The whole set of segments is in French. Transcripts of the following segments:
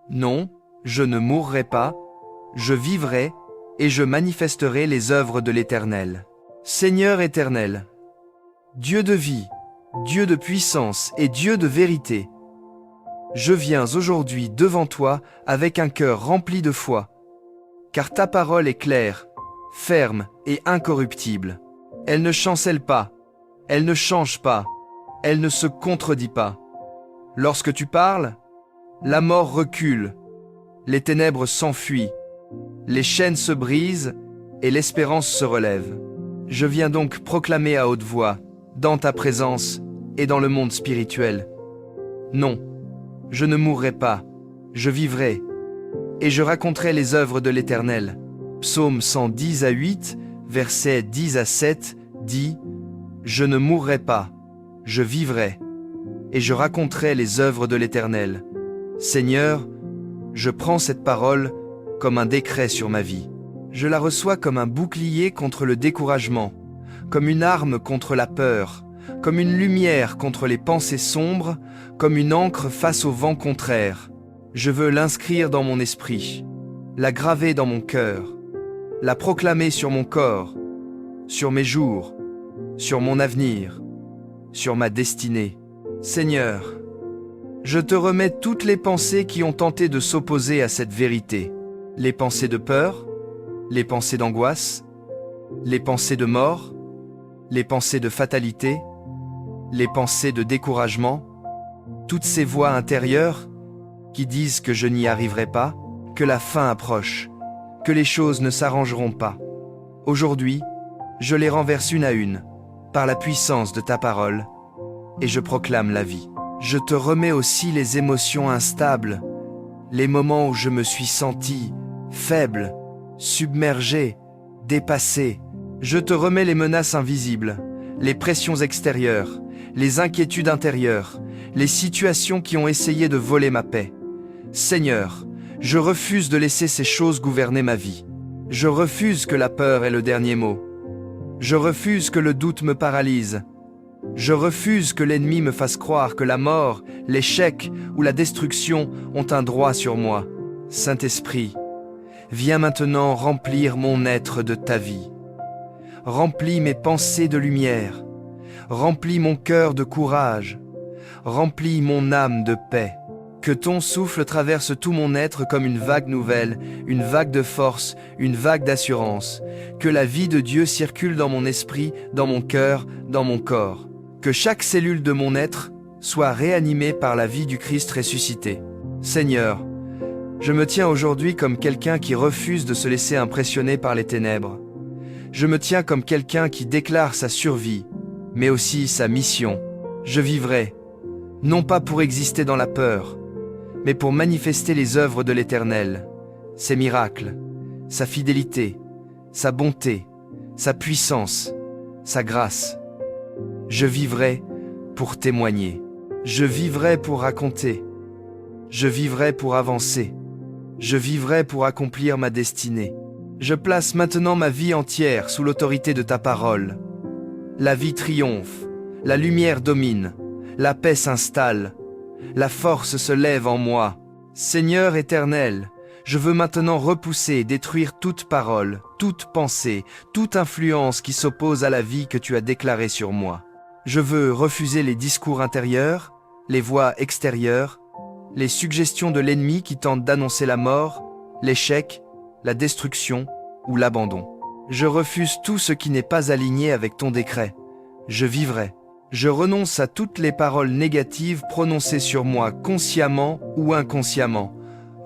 Non, je ne mourrai pas, je vivrai et je manifesterai les œuvres de l'Éternel. Seigneur éternel, Dieu de vie, Dieu de puissance et Dieu de vérité, je viens aujourd'hui devant toi avec un cœur rempli de foi, car ta parole est claire, ferme et incorruptible. Elle ne chancelle pas, elle ne change pas, elle ne se contredit pas. Lorsque tu parles, la mort recule, les ténèbres s'enfuient, les chaînes se brisent et l'espérance se relève. Je viens donc proclamer à haute voix, dans ta présence et dans le monde spirituel. Non, je ne mourrai pas, je vivrai, et je raconterai les œuvres de l'Éternel. Psaume 110 à 8, versets 10 à 7, dit « Je ne mourrai pas, je vivrai, et je raconterai les œuvres de l'Éternel. Seigneur, je prends cette parole comme un décret sur ma vie. Je la reçois comme un bouclier contre le découragement, comme une arme contre la peur, comme une lumière contre les pensées sombres, comme une encre face au vent contraire. Je veux l'inscrire dans mon esprit, la graver dans mon cœur, la proclamer sur mon corps, sur mes jours, sur mon avenir, sur ma destinée. Seigneur, je te remets toutes les pensées qui ont tenté de s'opposer à cette vérité. Les pensées de peur, les pensées d'angoisse, les pensées de mort, les pensées de fatalité, les pensées de découragement, toutes ces voix intérieures qui disent que je n'y arriverai pas, que la fin approche, que les choses ne s'arrangeront pas. Aujourd'hui, je les renverse une à une, par la puissance de ta parole, et je proclame la vie. Je te remets aussi les émotions instables, les moments où je me suis senti faible, submergé, dépassé. Je te remets les menaces invisibles, les pressions extérieures, les inquiétudes intérieures, les situations qui ont essayé de voler ma paix. Seigneur, je refuse de laisser ces choses gouverner ma vie. Je refuse que la peur ait le dernier mot. Je refuse que le doute me paralyse. Je refuse que l'ennemi me fasse croire que la mort, l'échec ou la destruction ont un droit sur moi. Saint-Esprit, viens maintenant remplir mon être de ta vie. Remplis mes pensées de lumière. Remplis mon cœur de courage. Remplis mon âme de paix. Que ton souffle traverse tout mon être comme une vague nouvelle, une vague de force, une vague d'assurance. Que la vie de Dieu circule dans mon esprit, dans mon cœur, dans mon corps. Que chaque cellule de mon être soit réanimée par la vie du Christ ressuscité. Seigneur, je me tiens aujourd'hui comme quelqu'un qui refuse de se laisser impressionner par les ténèbres. Je me tiens comme quelqu'un qui déclare sa survie, mais aussi sa mission. Je vivrai, non pas pour exister dans la peur, mais pour manifester les œuvres de l'Éternel, ses miracles, sa fidélité, sa bonté, sa puissance, sa grâce. Je vivrai pour témoigner. Je vivrai pour raconter. Je vivrai pour avancer. Je vivrai pour accomplir ma destinée. Je place maintenant ma vie entière sous l'autorité de ta parole. La vie triomphe, la lumière domine, la paix s'installe, la force se lève en moi. Seigneur éternel, je veux maintenant repousser et détruire toute parole, toute pensée, toute influence qui s'oppose à la vie que tu as déclarée sur moi. Je veux refuser les discours intérieurs, les voix extérieures, les suggestions de l'ennemi qui tentent d'annoncer la mort, l'échec, la destruction ou l'abandon. Je refuse tout ce qui n'est pas aligné avec ton décret. Je vivrai. Je renonce à toutes les paroles négatives prononcées sur moi consciemment ou inconsciemment,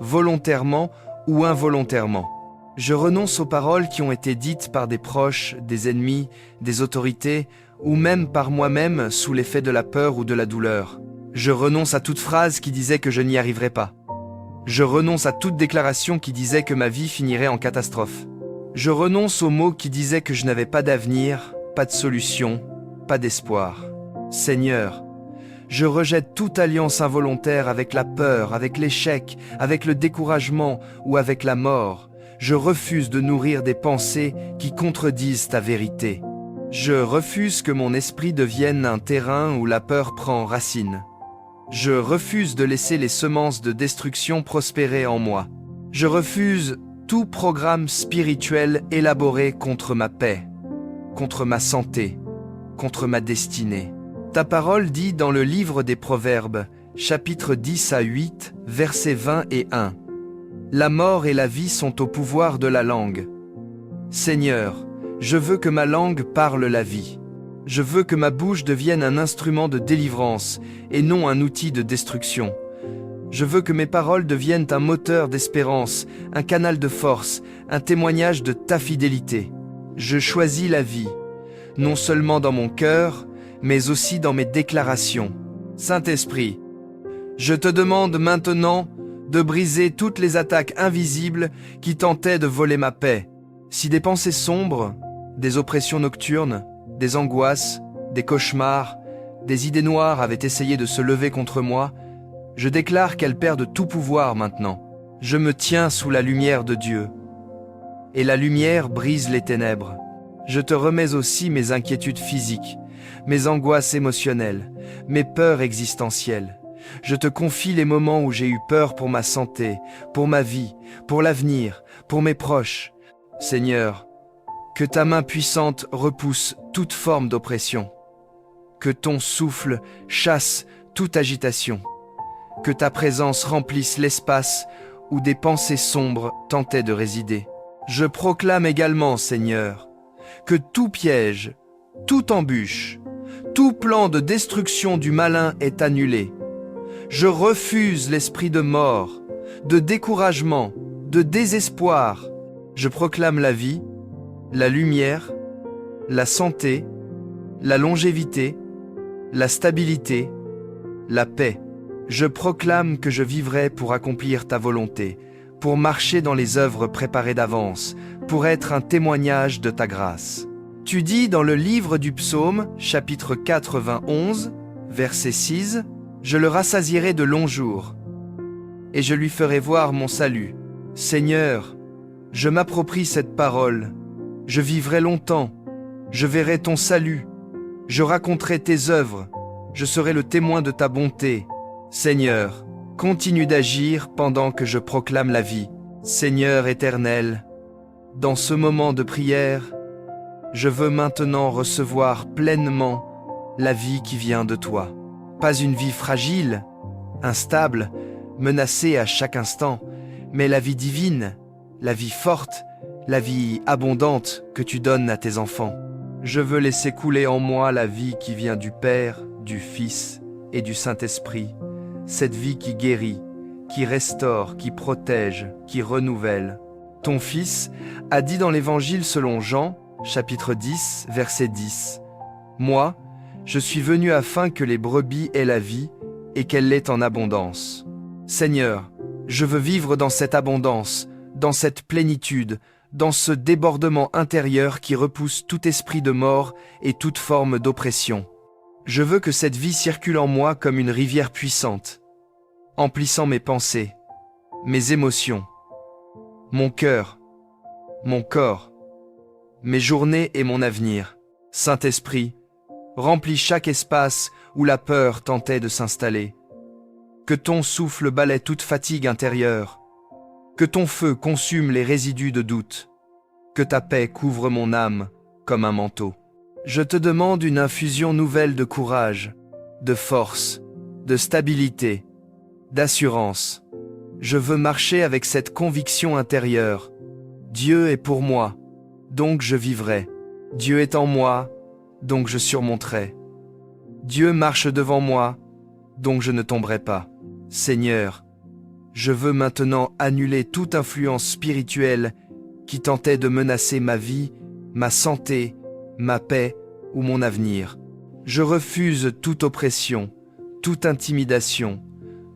volontairement ou involontairement. Je renonce aux paroles qui ont été dites par des proches, des ennemis, des autorités, ou même par moi-même sous l'effet de la peur ou de la douleur. Je renonce à toute phrase qui disait que je n'y arriverais pas. Je renonce à toute déclaration qui disait que ma vie finirait en catastrophe. Je renonce aux mots qui disaient que je n'avais pas d'avenir, pas de solution, pas d'espoir. Seigneur, je rejette toute alliance involontaire avec la peur, avec l'échec, avec le découragement ou avec la mort. Je refuse de nourrir des pensées qui contredisent ta vérité. Je refuse que mon esprit devienne un terrain où la peur prend racine. Je refuse de laisser les semences de destruction prospérer en moi. Je refuse tout programme spirituel élaboré contre ma paix, contre ma santé, contre ma destinée. Ta parole dit dans le livre des Proverbes, chapitre 10 à 8, versets 20 et 1. La mort et la vie sont au pouvoir de la langue. Seigneur, je veux que ma langue parle la vie. Je veux que ma bouche devienne un instrument de délivrance et non un outil de destruction. Je veux que mes paroles deviennent un moteur d'espérance, un canal de force, un témoignage de ta fidélité. Je choisis la vie, non seulement dans mon cœur, mais aussi dans mes déclarations. Saint-Esprit, je te demande maintenant de briser toutes les attaques invisibles qui tentaient de voler ma paix. Si des pensées sombres, des oppressions nocturnes, des angoisses, des cauchemars, des idées noires avaient essayé de se lever contre moi, je déclare qu'elles perdent tout pouvoir maintenant. Je me tiens sous la lumière de Dieu. Et la lumière brise les ténèbres. Je te remets aussi mes inquiétudes physiques, mes angoisses émotionnelles, mes peurs existentielles. Je te confie les moments où j'ai eu peur pour ma santé, pour ma vie, pour l'avenir, pour mes proches. Seigneur, que ta main puissante repousse toute forme d'oppression. Que ton souffle chasse toute agitation. Que ta présence remplisse l'espace où des pensées sombres tentaient de résider. Je proclame également, Seigneur, que tout piège, toute embûche, tout plan de destruction du malin est annulé. Je refuse l'esprit de mort, de découragement, de désespoir. Je proclame la vie, la lumière, la santé, la longévité, la stabilité, la paix. Je proclame que je vivrai pour accomplir ta volonté, pour marcher dans les œuvres préparées d'avance, pour être un témoignage de ta grâce. Tu dis dans le livre du Psaume, chapitre 91, verset 6, « Je le rassasierai de longs jours, et je lui ferai voir mon salut. Seigneur, je m'approprie cette parole. Je vivrai longtemps, je verrai ton salut, je raconterai tes œuvres, je serai le témoin de ta bonté. Seigneur, continue d'agir pendant que je proclame la vie. Seigneur éternel, dans ce moment de prière, je veux maintenant recevoir pleinement la vie qui vient de toi. Pas une vie fragile, instable, menacée à chaque instant, mais la vie divine, la vie forte, la vie abondante que tu donnes à tes enfants. Je veux laisser couler en moi la vie qui vient du Père, du Fils et du Saint-Esprit, cette vie qui guérit, qui restaure, qui protège, qui renouvelle. Ton Fils a dit dans l'Évangile selon Jean, chapitre 10, verset 10, « Moi, je suis venu afin que les brebis aient la vie et qu'elle l'ait en abondance. » Seigneur, je veux vivre dans cette abondance, dans cette plénitude, dans ce débordement intérieur qui repousse tout esprit de mort et toute forme d'oppression. Je veux que cette vie circule en moi comme une rivière puissante, emplissant mes pensées, mes émotions, mon cœur, mon corps, mes journées et mon avenir. Saint-Esprit, remplis chaque espace où la peur tentait de s'installer. Que ton souffle balaie toute fatigue intérieure. Que ton feu consume les résidus de doute. Que ta paix couvre mon âme comme un manteau. Je te demande une infusion nouvelle de courage, de force, de stabilité, d'assurance. Je veux marcher avec cette conviction intérieure. Dieu est pour moi, donc je vivrai. Dieu est en moi, donc je surmonterai. Dieu marche devant moi, donc je ne tomberai pas. Seigneur, je veux maintenant annuler toute influence spirituelle qui tentait de menacer ma vie, ma santé, ma paix ou mon avenir. Je refuse toute oppression, toute intimidation,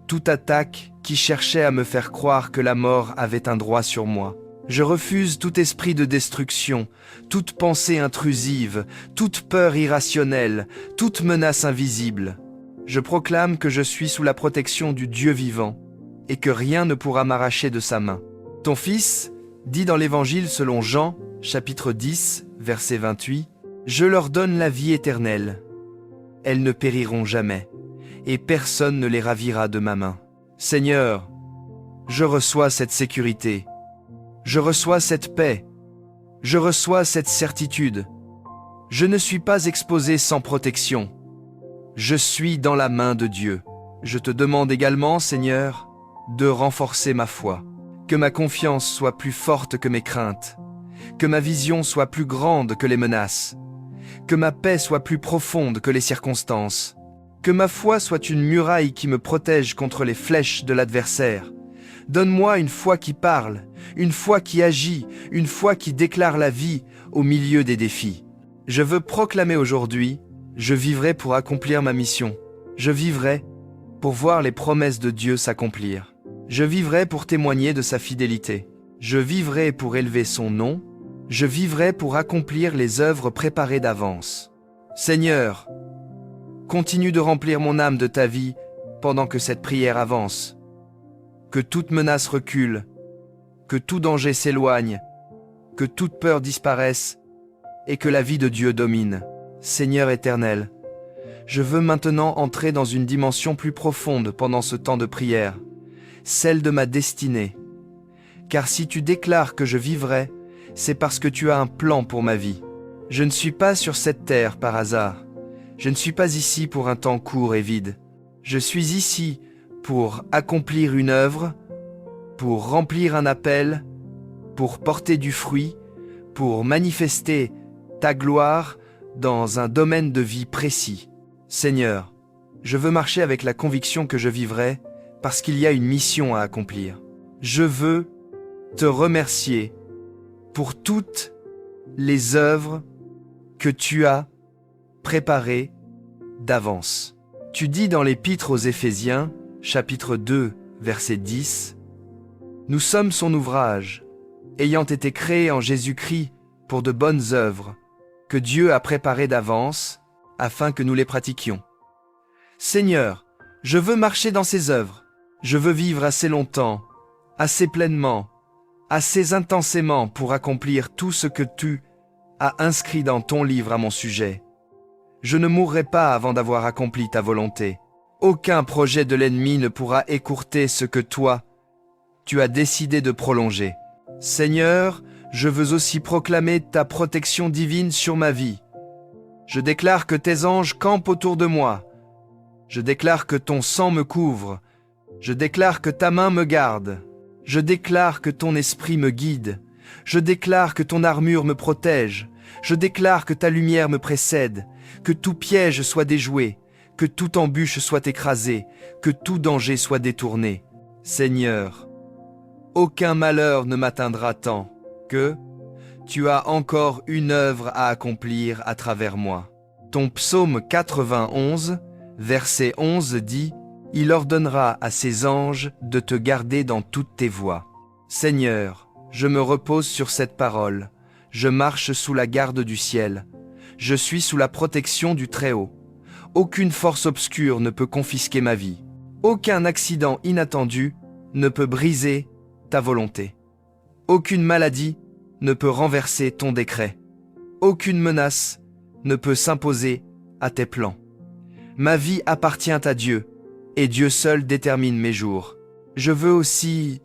toute attaque qui cherchait à me faire croire que la mort avait un droit sur moi. Je refuse tout esprit de destruction, toute pensée intrusive, toute peur irrationnelle, toute menace invisible. Je proclame que je suis sous la protection du Dieu vivant et que rien ne pourra m'arracher de sa main. Ton Fils dit dans l'Évangile selon Jean, chapitre 10, verset 28, « Je leur donne la vie éternelle. Elles ne périront jamais, et personne ne les ravira de ma main. Seigneur, je reçois cette sécurité, je reçois cette paix, je reçois cette certitude. Je ne suis pas exposé sans protection. Je suis dans la main de Dieu. Je te demande également, Seigneur, de renforcer ma foi, que ma confiance soit plus forte que mes craintes, que ma vision soit plus grande que les menaces, que ma paix soit plus profonde que les circonstances, que ma foi soit une muraille qui me protège contre les flèches de l'adversaire. Donne-moi une foi qui parle, une foi qui agit, une foi qui déclare la vie au milieu des défis. Je veux proclamer aujourd'hui, je vivrai pour accomplir ma mission. Je vivrai pour voir les promesses de Dieu s'accomplir. Je vivrai pour témoigner de sa fidélité. Je vivrai pour élever son nom. Je vivrai pour accomplir les œuvres préparées d'avance. Seigneur, continue de remplir mon âme de ta vie pendant que cette prière avance. Que toute menace recule, que tout danger s'éloigne, que toute peur disparaisse et que la vie de Dieu domine. Seigneur éternel, je veux maintenant entrer dans une dimension plus profonde pendant ce temps de prière, celle de ma destinée. Car si tu déclares que je vivrai, c'est parce que tu as un plan pour ma vie. Je ne suis pas sur cette terre par hasard. Je ne suis pas ici pour un temps court et vide. Je suis ici pour accomplir une œuvre, pour remplir un appel, pour porter du fruit, pour manifester ta gloire dans un domaine de vie précis. Seigneur, je veux marcher avec la conviction que je vivrai parce qu'il y a une mission à accomplir. Je veux te remercier pour toutes les œuvres que tu as préparées d'avance. Tu dis dans l'Épître aux Éphésiens, chapitre 2, verset 10, « Nous sommes son ouvrage, ayant été créés en Jésus-Christ pour de bonnes œuvres, que Dieu a préparées d'avance, afin que nous les pratiquions. » Seigneur, je veux marcher dans ces œuvres. Je veux vivre assez longtemps, assez pleinement, assez intensément pour accomplir tout ce que tu as inscrit dans ton livre à mon sujet. Je ne mourrai pas avant d'avoir accompli ta volonté. Aucun projet de l'ennemi ne pourra écourter ce que toi, tu as décidé de prolonger. Seigneur, je veux aussi proclamer ta protection divine sur ma vie. Je déclare que tes anges campent autour de moi. Je déclare que ton sang me couvre. Je déclare que ta main me garde. Je déclare que ton esprit me guide. Je déclare que ton armure me protège. Je déclare que ta lumière me précède. Que tout piège soit déjoué. Que toute embûche soit écrasée. Que tout danger soit détourné. Seigneur, aucun malheur ne m'atteindra tant que tu as encore une œuvre à accomplir à travers moi. Ton psaume 91, verset 11 dit « Il ordonnera à ses anges de te garder dans toutes tes voies. » Seigneur, je me repose sur cette parole. Je marche sous la garde du ciel. Je suis sous la protection du Très-Haut. Aucune force obscure ne peut confisquer ma vie. Aucun accident inattendu ne peut briser ta volonté. Aucune maladie ne peut renverser ton décret. Aucune menace ne peut s'imposer à tes plans. Ma vie appartient à Dieu, et Dieu seul détermine mes jours. Je veux aussi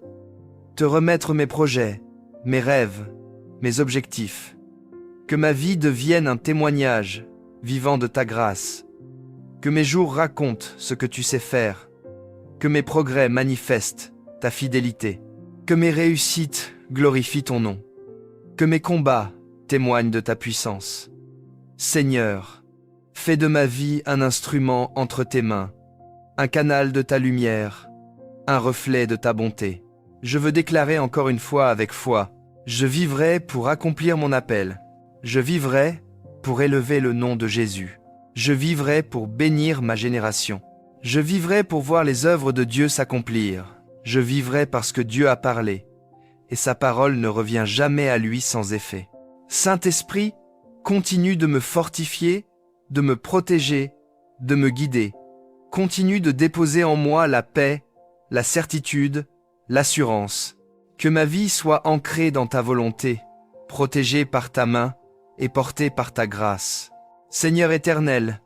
te remettre mes projets, mes rêves, mes objectifs. Que ma vie devienne un témoignage vivant de ta grâce. Que mes jours racontent ce que tu sais faire. Que mes progrès manifestent ta fidélité. Que mes réussites glorifient ton nom. Que mes combats témoignent de ta puissance. Seigneur, fais de ma vie un instrument entre tes mains, un canal de ta lumière, un reflet de ta bonté. Je veux déclarer encore une fois avec foi, je vivrai pour accomplir mon appel. Je vivrai pour élever le nom de Jésus. Je vivrai pour bénir ma génération. Je vivrai pour voir les œuvres de Dieu s'accomplir. Je vivrai parce que Dieu a parlé, et sa parole ne revient jamais à lui sans effet. Saint-Esprit, continue de me fortifier, de me protéger, de me guider. Continue de déposer en moi la paix, la certitude, l'assurance. Que ma vie soit ancrée dans ta volonté, protégée par ta main et portée par ta grâce. Seigneur éternel,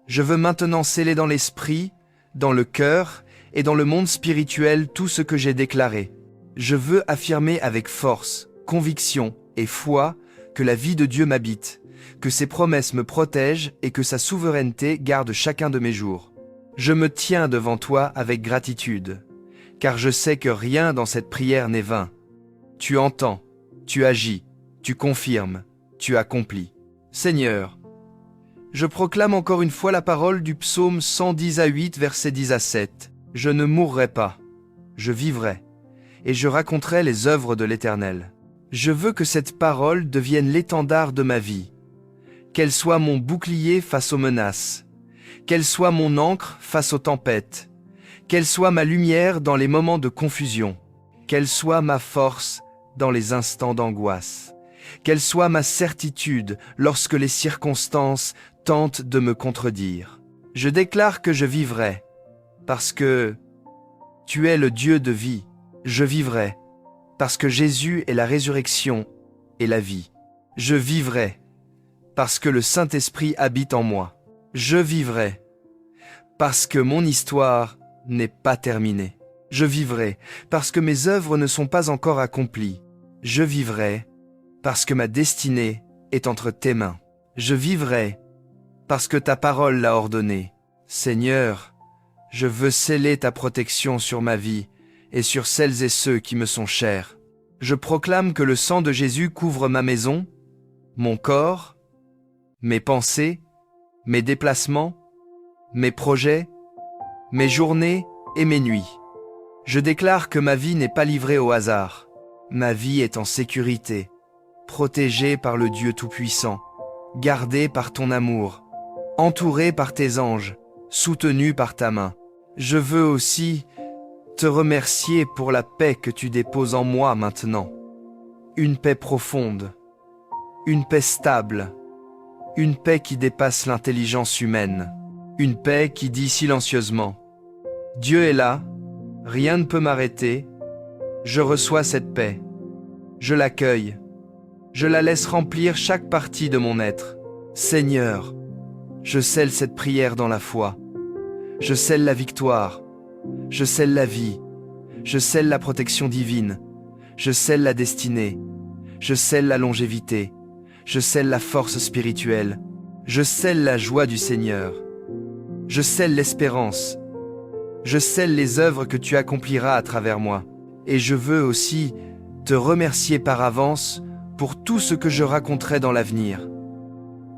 je veux maintenant sceller dans l'esprit dans le cœur et dans le monde spirituel tout ce que j'ai déclaré. Je veux affirmer avec force, conviction et foi que la vie de Dieu m'habite, que ses promesses me protègent et que sa souveraineté garde chacun de mes jours. Je me tiens devant toi avec gratitude, car je sais que rien dans cette prière n'est vain. Tu entends, tu agis, tu confirmes, tu accomplis. Seigneur, je proclame encore une fois la parole du psaume 110 à 8, versets 10 à 7. Je ne mourrai pas, je vivrai, et je raconterai les œuvres de l'Éternel. Je veux que cette parole devienne l'étendard de ma vie, qu'elle soit mon bouclier face aux menaces, qu'elle soit mon ancre face aux tempêtes, qu'elle soit ma lumière dans les moments de confusion, qu'elle soit ma force dans les instants d'angoisse, qu'elle soit ma certitude lorsque les circonstances tentent de me contredire. Je déclare que je vivrai, parce que tu es le Dieu de vie. Je vivrai, parce que Jésus est la résurrection et la vie. Je vivrai, parce que le Saint-Esprit habite en moi. Je vivrai, parce que mon histoire n'est pas terminée. Je vivrai, parce que mes œuvres ne sont pas encore accomplies. Je vivrai, parce que ma destinée est entre tes mains. Je vivrai, parce que ta parole l'a ordonné. Seigneur, je veux sceller ta protection sur ma vie et sur celles et ceux qui me sont chers. Je proclame que le sang de Jésus couvre ma maison, mon corps, mes pensées, mes déplacements, mes projets, mes journées et mes nuits. Je déclare que ma vie n'est pas livrée au hasard. Ma vie est en sécurité, protégée par le Dieu Tout-Puissant, gardée par ton amour, entourée par tes anges, soutenue par ta main. Je veux aussi te remercier pour la paix que tu déposes en moi maintenant. Une paix profonde, une paix stable, une paix qui dépasse l'intelligence humaine, une paix qui dit silencieusement « Dieu est là, rien ne peut m'arrêter, je reçois cette paix, je l'accueille, je la laisse remplir chaque partie de mon être. Seigneur, je scelle cette prière dans la foi, je scelle la victoire, je scelle la vie, je scelle la protection divine, je scelle la destinée, je scelle la longévité, je scelle la force spirituelle, je scelle la joie du Seigneur, je scelle l'espérance, je scelle les œuvres que tu accompliras à travers moi. Et je veux aussi te remercier par avance pour tout ce que je raconterai dans l'avenir.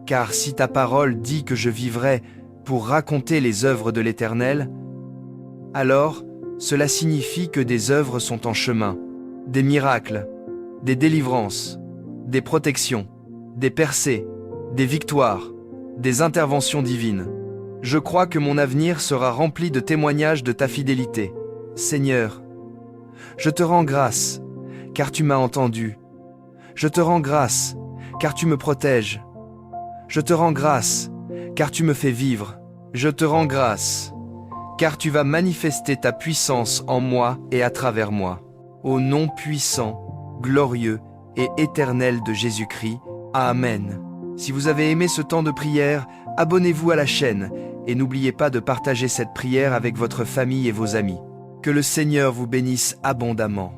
Car si ta parole dit que je vivrai pour raconter les œuvres de l'Éternel, alors cela signifie que des œuvres sont en chemin, des miracles, des délivrances, des protections, des percées, des victoires, des interventions divines. Je crois que mon avenir sera rempli de témoignages de ta fidélité. Seigneur, je te rends grâce, car tu m'as entendu. Je te rends grâce, car tu me protèges. Je te rends grâce, car tu me fais vivre. Je te rends grâce, car tu vas manifester ta puissance en moi et à travers moi. Au nom puissant, glorieux et éternel de Jésus-Christ. Amen. Si vous avez aimé ce temps de prière, abonnez-vous à la chaîne et n'oubliez pas de partager cette prière avec votre famille et vos amis. Que le Seigneur vous bénisse abondamment.